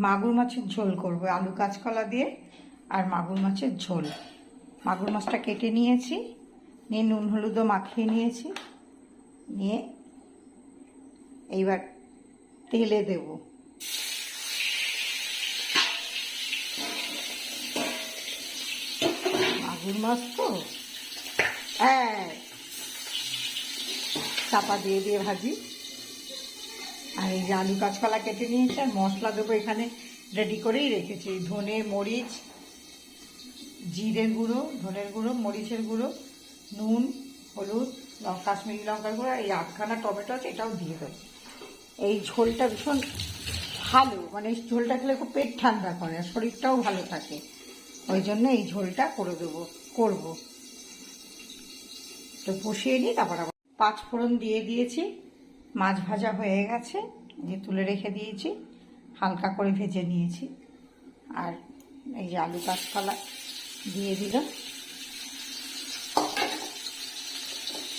মাগুর মাছের ঝোল করব, আলু কাঁচকলা দিয়ে আর মাগুর মাছের ঝোল। মাগুর মাছটা কেটে নিয়েছি, নিয়ে নুন হলুদও মাখিয়ে নিয়েছি, নিয়ে এইবার তেলে দেব। মাগুর মাছ তো চাপা দিয়ে দিয়ে ভাজি। আর এই যে আলু কাঁচকলা কেটে নিয়েছি, আর মশলা দেবো এখানে রেডি করেই রেখেছি। ধনে, মরিচ, জিরের গুঁড়ো, ধনের গুঁড়ো, মরিচের গুঁড়ো, নুন, হলুদ, কাশ্মীরি লঙ্কার গুঁড়ো, এই 8খানা টমেটো আছে, এটাও দিয়ে দেবো। এই ঝোলটা ভীষণ ভালো, মানে এই ঝোলটা খেলে খুব পেট ঠান্ডা করে আর শরীরটাও ভালো থাকে, ওই জন্য এই ঝোলটা করবো। তো বসিয়ে নিই, তারপর আবার 5 ফোড়ন দিয়ে দিয়েছি। মাছ ভাজা হয়ে গেছে, যে তুলে রেখে দিয়েছি, হালকা করে ভেজে নিয়েছি। আর এই যে আলু কাঁচকলা দিয়ে দিলাম,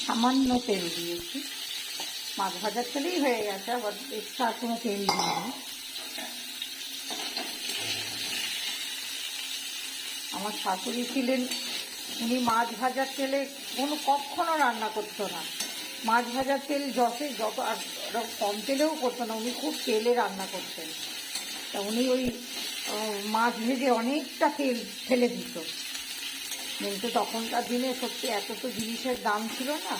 সামান্য তেল দিয়েছি। মাছ ভাজার তেলেই হয়ে গেছে, আবার এক্সট্রা কোনো তেল দিইনি। আমার শাশুড়ি ছিলেন, উনি মাছ ভাজার তেলে কখনো রান্না করতো না। মাছ ভাজার তেল যত আর কম তেলেও করতো না, উনি খুব তেলে রান্না করতেন। তা উনি ওই মাছ ভেজে অনেকটা তেল ফেলে দিত। কিন্তু তখনকার দিনে সত্যি এত তো জিনিসের দাম ছিল না,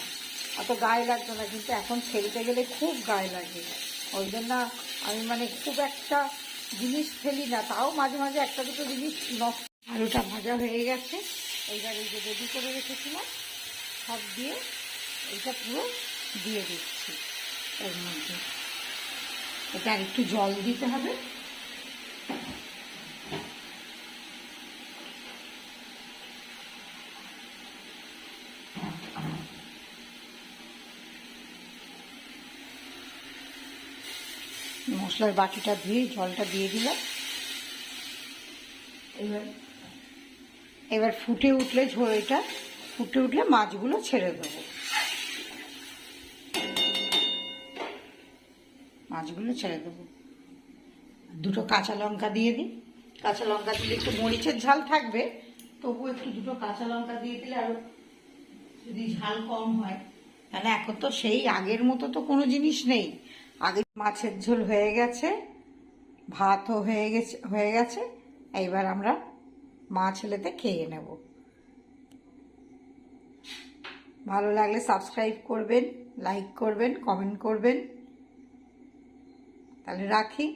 অত গায়ে লাগতো না, কিন্তু এখন ফেলতে গেলে খুব গায়ে লাগে। ওই জন্য আমি মানে খুব একটা জিনিস ফেলি না, তাও মাঝে মাঝে একটা দুটো জিনিস নষ্ট। আলুটা ভাজা হয়ে গেছে, এইবার এই যে রেডি করে রেখেছিলাম সব দিয়ে এইটা পুরো দিয়ে দিচ্ছি এর মধ্যে। এটা আর একটু জল দিতে হবে। মশলার বাটিটা ধুয়ে জলটা দিয়ে দিলাম। এবার ফুটে উঠলে ঝোলটা ফুটে উঠলে মাছগুলো ছেড়ে দেবো। দুটো কাঁচা লঙ্কা দিয়ে দিই। কাঁচা লঙ্কা দিলে একটু মরিচের ঝাল থাকবে, তবু একটু দুটো কাঁচা লঙ্কা দিয়ে দিলে আরো যদি ঝাল কম হয়। তাহলে এখন তো সেই আগের মতো তো কোনো জিনিস নেই। আগে মাছের ঝোল হয়ে গেছে, ভাতও হয়ে গেছে। এইবার আমরা মাছ হেলেতে খেয়ে নেব। ভালো লাগলে সাবস্ক্রাইব করবেন, লাইক করবেন, কমেন্ট করবেন। তাহলে রাখি।